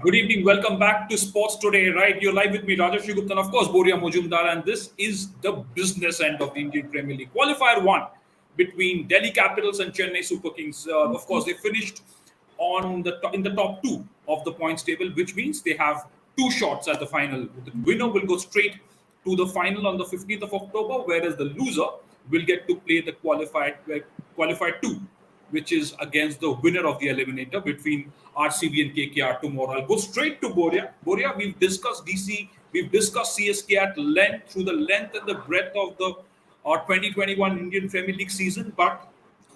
Good evening. Welcome back to Sports Today. Right, you're live with me, Rajesh Gupta, and of course, Boria Mojumdar. And this is the business end of the Indian Premier League. Qualifier one between Delhi Capitals and Chennai Super Kings. Of course, they finished in the top two of the points table, which means they have two shots at the final. The winner will go straight to the final on the 15th of October, whereas the loser will get to play the qualified two, which is against the winner of the eliminator between RCB and KKR tomorrow. I'll go straight to Boria. Boria, we've discussed DC, we've discussed CSK at length, through the length and the breadth of the 2021 Indian Premier League season. But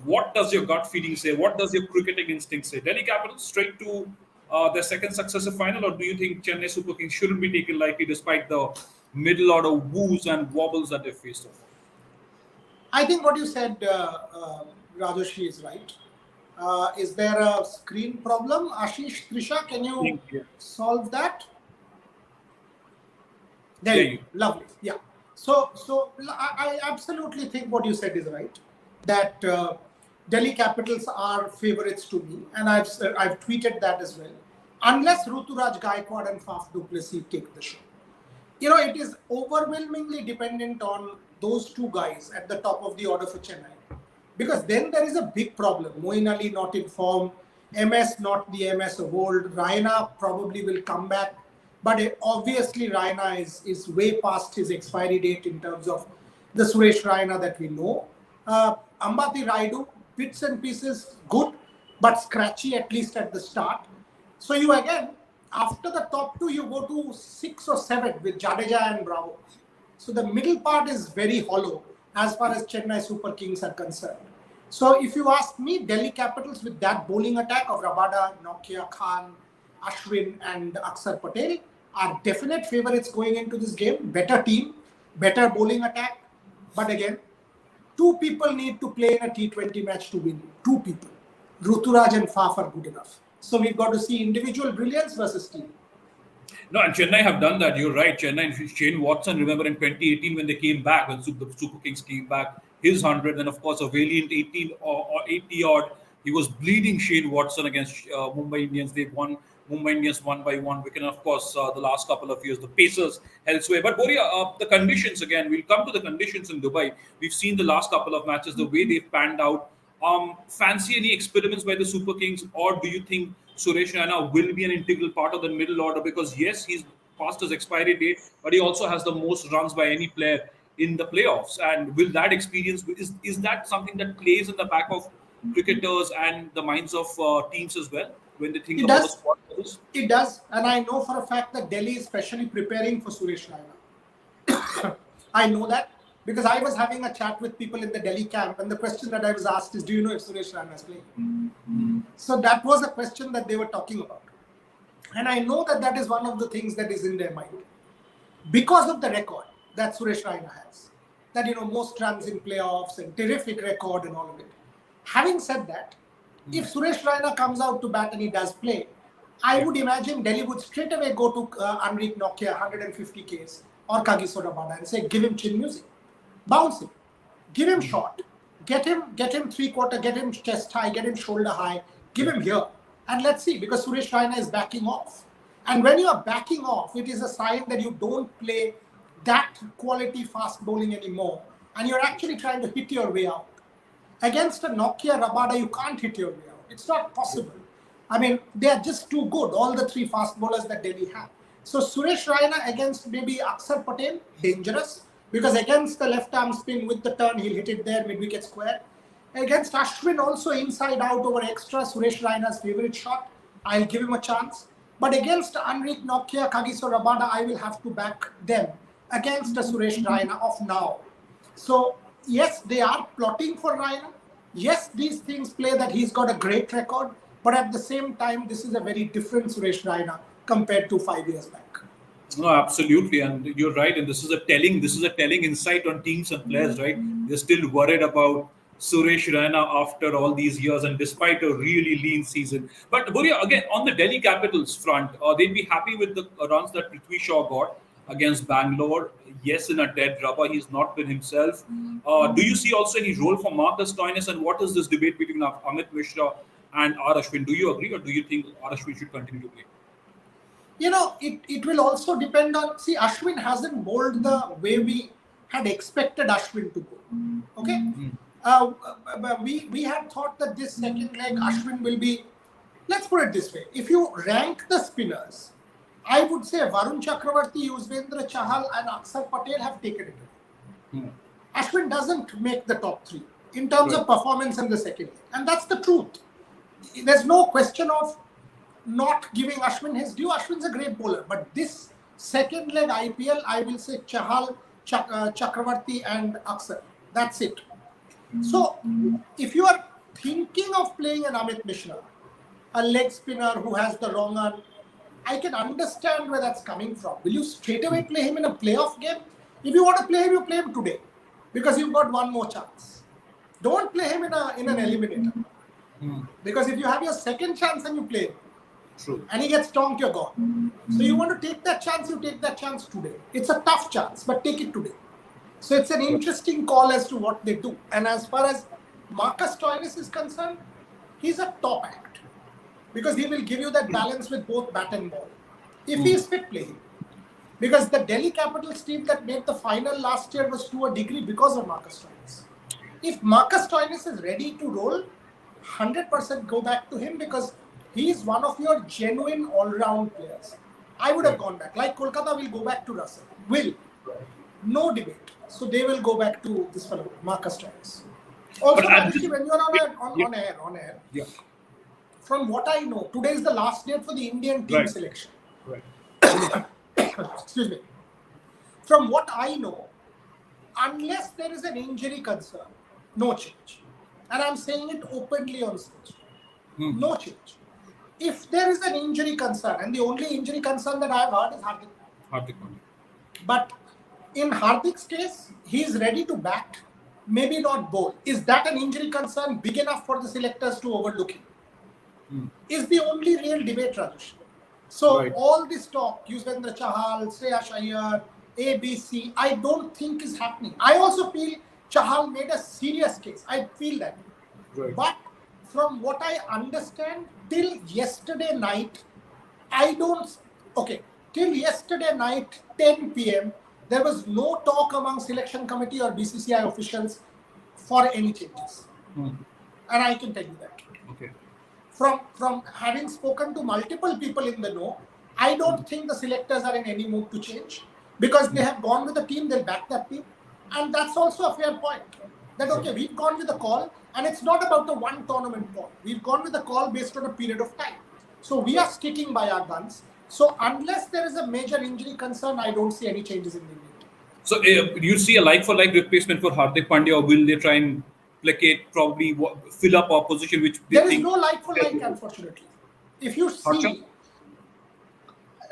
what does your gut feeling say? What does your cricketing instinct say? Delhi Capitals straight to their second successive final, or do you think Chennai Super Kings shouldn't be taken lightly despite the middle order woos and wobbles that they've faced so far? I think what you said, Rajoshi, is right. Is there a screen problem? Ashish, Trisha, can you solve that? There you go. Lovely. Yeah. So I absolutely think what you said is right. That Delhi Capitals are favourites to me, and I've tweeted that as well. Unless Ruturaj Gaikwad and Faf du Plessis take the show, it is overwhelmingly dependent on those two guys at the top of the order for Chennai. Because then there is a big problem. Moeen Ali not in form, MS not the MS of old. Raina probably will come back. But obviously Raina is way past his expiry date in terms of the Suresh Raina that we know. Ambati Raidu, bits and pieces, good, but scratchy at least at the start. So you again, after the top two, you go to 6 or 7 with Jadeja and Bravo. So the middle part is very hollow as far as Chennai Super Kings are concerned. So if you ask me, Delhi Capitals with that bowling attack of Rabada, Nokia, Khan, Ashwin and Akshar Patel are definite favourites going into this game. Better team, better bowling attack. But again, two people need to play in a T20 match to win. Two people. Ruturaj and Faf are good enough. So we've got to see individual brilliance versus team. No, and Chennai have done that. You're right. Chennai and Shane Watson, remember in 2018 when they came back, when the Super Kings came back, his 100, and of course a valiant 18 or 80 odd. He was bleeding Shane Watson against Mumbai Indians. They won. Mumbai Indians won by 1 wicket. And of course, the last couple of years, the Pacers held sway. But Boria, the conditions again, we'll come to the conditions in Dubai. We've seen the last couple of matches, the way they've panned out. Fancy any experiments by the Super Kings, or do you think Suresh Raina will be an integral part of the middle order? Because yes, he's past his expiry date, but he also has the most runs by any player in the playoffs. And will that experience, is that something that plays in the back of cricketers and the minds of teams as well when they think about the squad? It does, and I know for a fact that Delhi is specially preparing for Suresh Raina. I know that because I was having a chat with people in the Delhi camp, and the question that I was asked is, do you know if Suresh Raina is playing? Mm-hmm. So that was a question that they were talking about. And I know that that is one of the things that is in their mind. Because of the record that Suresh Raina has, that, most runs in playoffs and terrific record and all of it. Having said that, if Suresh Raina comes out to bat and he does play, I would imagine Delhi would straight away go to Anrik Nokia 150 Ks or Kagiso Rabada and say, give him chin music. Bounce him, give him shot, get him three-quarter, get him chest high, get him shoulder high, give him here. And let's see, because Suresh Raina is backing off. And when you are backing off, it is a sign that you don't play that quality fast bowling anymore. And you're actually trying to hit your way out. Against a Nokia Rabada, you can't hit your way out. It's not possible. I mean, they are just too good, all the three fast bowlers that Delhi have. So Suresh Raina against maybe Akshar Patel, dangerous. Because against the left arm spin with the turn, he'll hit it there, mid-wicket square. Against Ashwin, also inside out over extra, Suresh Raina's favourite shot. I'll give him a chance. But against Anrik Nokia, Kagiso Rabada, I will have to back them against the Suresh Raina of now. So, yes, they are plotting for Raina. Yes, these things play that he's got a great record. But at the same time, this is a very different Suresh Raina compared to 5 years back. No, absolutely, and you're right. And this is a telling insight on teams and players, right? They're still worried about Suresh Raina after all these years, and despite a really lean season. But Boria, again on the Delhi Capitals front, they'd be happy with the runs that Prithvi Shaw got against Bangalore. Yes, in a dead rubber, he's not been himself. Do you see also any role for Marcus Stoinis? And what is this debate between Amit Mishra and R. Ashwin? Do you agree, or do you think R. Ashwin should continue to play? it will also depend on. See, Ashwin hasn't bowled the way we had expected Ashwin to go. Okay, we had thought that this second leg Ashwin will be. Let's put it this way: if you rank the spinners, I would say Varun Chakravarti, Yuzvendra Chahal, and Akshar Patel have taken it. Ashwin doesn't make the top three in terms of performance in the second leg, and that's the truth. There's no question of not giving Ashwin his due. Ashwin's a great bowler, but this second leg IPL, I will say Chahal, Chakravarti, and Akshar. That's it. So, if you are thinking of playing an Amit Mishra, a leg spinner who has the wrong arm, I can understand where that's coming from. Will you straight away play him in a playoff game? If you want to play him, you play him today because you've got one more chance. Don't play him in an eliminator. Because if you have your second chance and you play him, True. and he gets stomped, you're gone. So you want to take that chance, you take that chance today. It's a tough chance, but take it today. So it's an interesting call as to what they do. And as far as Marcus Stoinis is concerned, he's a top act. Because he will give you that balance with both bat and ball. If he is fit, play him. Because the Delhi Capitals team that made the final last year was to a degree because of Marcus Stoinis. If Marcus Stoinis is ready to roll, 100% go back to him because he is one of your genuine all-round players. I would have gone back. Like Kolkata will go back to Russell. Will. No debate. So they will go back to this fellow, Marcus Stoinis. Also, when you are on air, from what I know, today is the last date for the Indian team selection. Right. Excuse me. From what I know, unless there is an injury concern, no change. And I'm saying it openly on stage. No change. If there is an injury concern, and the only injury concern that I've heard is Hardik. But in Hardik's case, he is ready to bat, maybe not bowl. Is that an injury concern big enough for the selectors to overlook him? Is the only real debate, Rajesh. So all this talk, Yuzvendra Chahal, Shreyas Iyer, ABC, I don't think is happening. I also feel Chahal made a serious case. I feel that. Right. But from what I understand, till yesterday night, till yesterday night, 10 p.m., there was no talk among selection committee or BCCI officials for any changes. And I can tell you that. Okay. From having spoken to multiple people in the know, I don't think the selectors are in any mood to change because they have gone with the team, they'll back that team. And that's also a fair point. That, okay, we've gone with the call and it's not about the one tournament call. We've gone with the call based on a period of time. So we are sticking by our guns. So unless there is a major injury concern, I don't see any changes in the Indian team. So do you see a like-for-like replacement for Hardik Pandya, or will they try and placate, probably fill up our position, which they there think... is no like-for-like, unfortunately. If you see,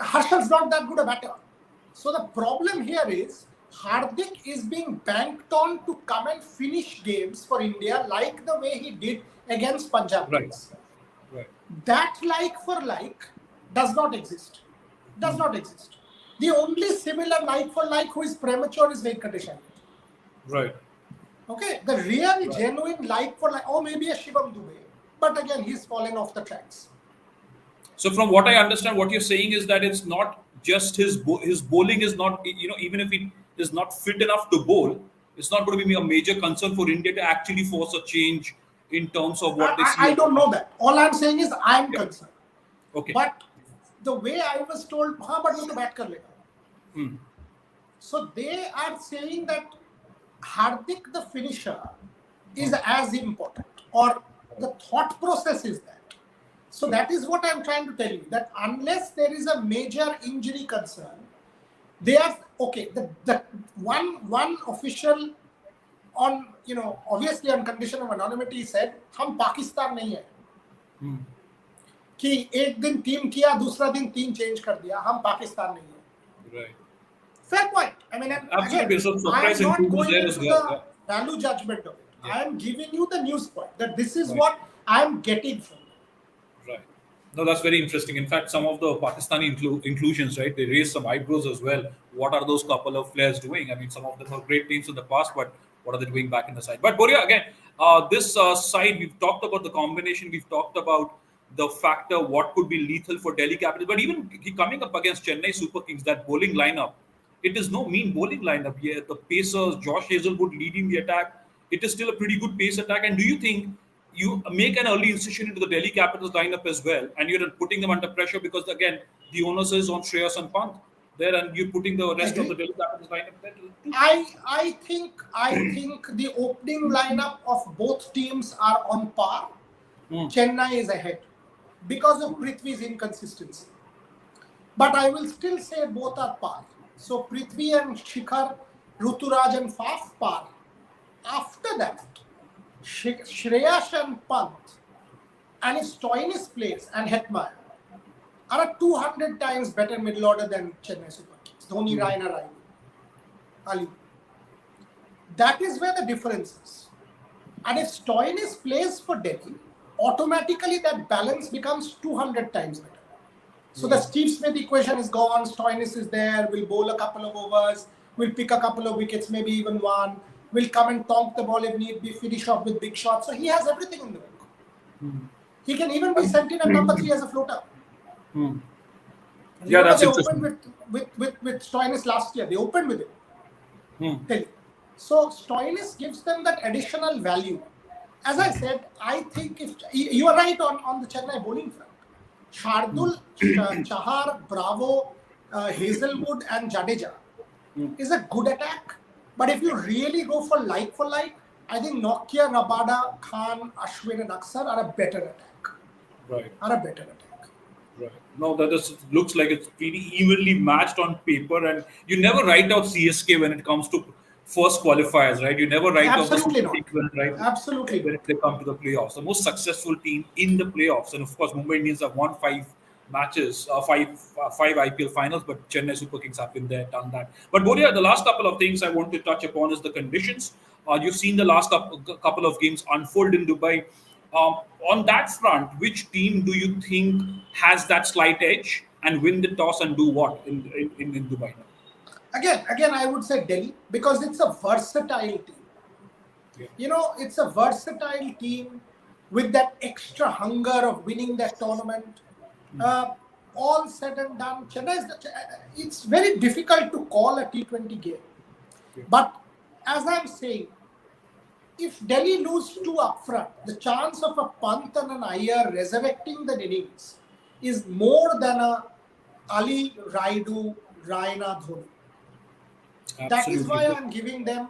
Harshal's not that good a batter. So the problem here is, Hardik is being banked on to come and finish games for India like the way he did against Punjab. Right. That like for like does not exist. Does not exist. The only similar like for like who is premature is Venkatesh Iyer. Right. Okay, the real genuine like for like, or maybe a Shivam Dubey, but again he's fallen off the tracks. So from what I understand, what you're saying is that it's not just his bowling is not, even if he is not fit enough to bowl, it's not going to be a major concern for India to actually force a change in terms of what they see. I don't know that. All I'm saying is I'm concerned. Okay. But the way I was told, but वो तो bat कर लेगा. So they are saying that Hardik the finisher is as important, or the thought process is that. So that is what I'm trying to tell you, that unless there is a major injury concern, they are okay. The one official on, obviously on condition of anonymity said, हम पाकिस्तान नहीं है. कि एक दिन team किया, दूसरा दिन team change कर दिया, हम पाकिस्तान नहीं है. Right. Fair point. I mean, Absolutely. again, So I am not going there into as well. the value judgment of it. I am giving you the news point that this is what I am getting from it. Right. No, that's very interesting. In fact, some of the Pakistani inclusions, right, they raised some eyebrows as well. What are those couple of players doing? I mean, some of them are great teams in the past, but what are they doing back in the side? But Boria, again, this side, we've talked about the combination. We've talked about the factor what could be lethal for Delhi Capitals. But even coming up against Chennai Super Kings, that bowling lineup, it is no mean bowling lineup. Yeah, the Pacers, Josh Hazelwood leading the attack. It is still a pretty good pace attack. And do you think you make an early incision into the Delhi Capitals lineup as well, and you're putting them under pressure because again the onus is on Shreyas and Pant there, and you're putting the rest of the Delhi Capitals lineup there too? I think the opening lineup of both teams are on par. Chennai is ahead because of Prithvi's inconsistency. But I will still say both are par. So Prithvi and Shikhar, Ruturaj and Faf par. After that, Shreyas and Pant and if Stoinis plays and Hetmeyer are a 200 times better middle order than Chennai Super Kings. Dhoni, Raina, Raina, Ali. That is where the difference is. And if Stoinis plays for Delhi, automatically that balance becomes 200 times better. So the Steve Smith equation is gone. Stoinis is there. We'll bowl a couple of overs. We'll pick a couple of wickets, maybe even one. We'll come and tonk the ball if need be, finish off with big shots. So he has everything in the book. He can even be sent in at number 3 as a floater. Yeah, that's they interesting. opened with Stoinis last year. They opened with him. So Stoinis gives them that additional value. As I said, I think if you are right on the Chennai bowling front, Shardul, Chahar, Bravo, Hazelwood and Jadeja is a good attack. But if you really go for like, I think Nokia, Rabada, Khan, Ashwin and Aksar are a better attack. Right. Right. No, that looks like it's pretty evenly matched on paper, and you never write out CSK when it comes to first qualifiers, right? You never write out the Absolutely Super not. Kings when Absolutely when they come to the playoffs. The most successful team in the playoffs, and of course, Mumbai Indians have won 5 matches, five IPL finals, but Chennai Super Kings have been there, done that. But Boria, the last couple of things I want to touch upon is the conditions. You've seen the last couple of games unfold in Dubai. On that front, which team do you think has that slight edge and win the toss and do what in Dubai now? Again, I would say Delhi because it's a versatile team. Yeah. It's a versatile team with that extra hunger of winning that tournament. All said and done, it's very difficult to call a T20 game. But as I'm saying, if Delhi lose 2 up front, the chance of a Pant and an Iyer resurrecting the innings is more than a Ali, Raidu, Raina, Dhoni. Absolutely. That is why I'm giving them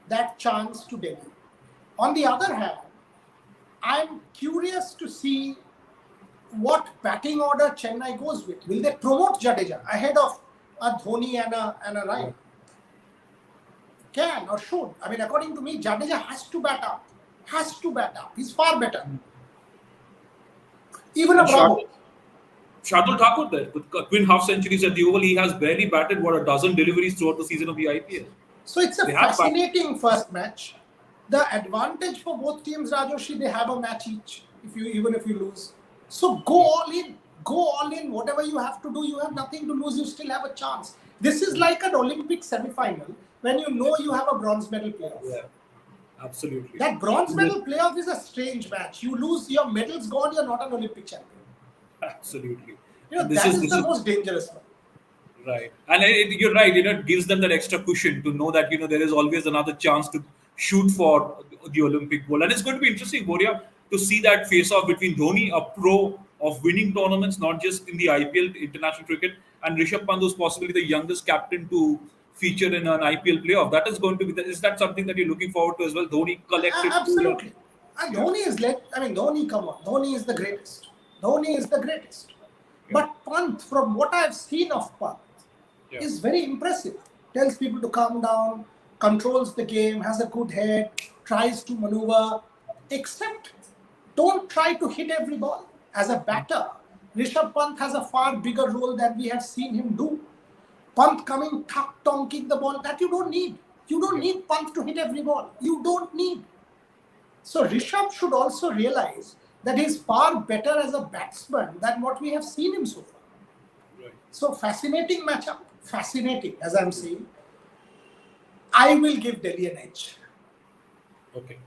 that chance to Delhi. On the other hand, I'm curious to see what batting order Chennai goes with. Will they promote Jadeja ahead of a Dhoni and a Raina? Can or should. I mean, according to me, Jadeja has to bat up. He's far better. Even a Bravo. Shardul Thakur there with twin half centuries at the Oval. He has barely batted a dozen deliveries throughout the season of the IPL. So it's a fascinating first match. The advantage for both teams, Rajoshi, they have a match each. Even if you lose, so go all in. Whatever you have to do, you have nothing to lose. You still have a chance. This is like an Olympic semi-final when you have a bronze medal playoff. Yeah, absolutely. That bronze medal playoff is a strange match. You lose, your medal's gone. You're not an Olympic champion. Absolutely. This is the most dangerous one. Right. And you're right. It gives them that extra cushion to know that, there is always another chance to shoot for the Olympic gold. And it's going to be interesting, Boria, to see that face-off between Dhoni, a pro of winning tournaments, not just in the IPL, international cricket, and Rishabh Pant, who's possibly the youngest captain to feature in an IPL playoff. That is going to be. Is that something that you're looking forward to as well? Dhoni collected. Absolutely. And Dhoni is Dhoni, come on. Dhoni is the greatest. But Pant, from what I've seen of Pant, is very impressive. Tells people to calm down, controls the game, has a good head, tries to maneuver, except don't try to hit every ball. As a batter, Rishabh Pant has a far bigger role than we have seen him do. Pant coming, tonking the ball, that you don't need. You don't need Pant to hit every ball. You don't need. So Rishabh should also realize that he's far better as a batsman than what we have seen him so far. Right. So fascinating matchup. Fascinating, as I'm saying. I will give Delhi an edge. Okay.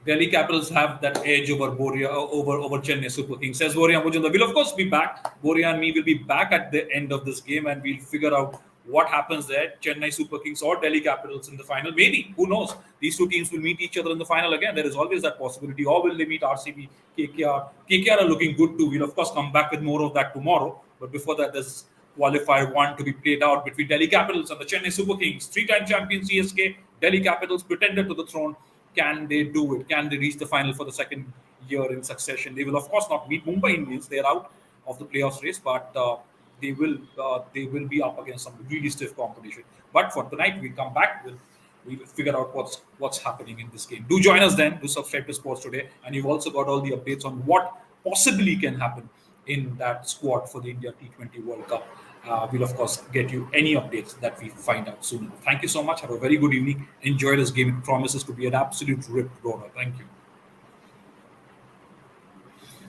Delhi Capitals have that edge over over Chennai Super Kings. Says Boria Mujumdar. We'll of course be back. Boria and me will be back at the end of this game, and we'll figure out what happens there. Chennai Super Kings or Delhi Capitals in the final. Maybe, who knows? These two teams will meet each other in the final again. There is always that possibility. Or will they meet RCB, KKR? KKR are looking good too. We'll of course come back with more of that tomorrow. But before that, there's qualifier 1 to be played out between Delhi Capitals and the Chennai Super Kings. 3-time champion CSK, Delhi Capitals pretender to the throne. Can they do it? Can they reach the final for the second year in succession? They will, of course, not meet Mumbai Indians. They're out of the playoffs race, but they will be up against some really stiff competition. But for tonight, we come back. We'll figure out what's happening in this game. Do join us then. Do subscribe to Sports Today, and you've also got all the updates on what possibly can happen in that squad for the India T20 World Cup. We'll, of course, get you any updates that we find out soon. Thank you so much. Have a very good evening. Enjoy this game. It promises to be an absolute rip roarer. Thank you.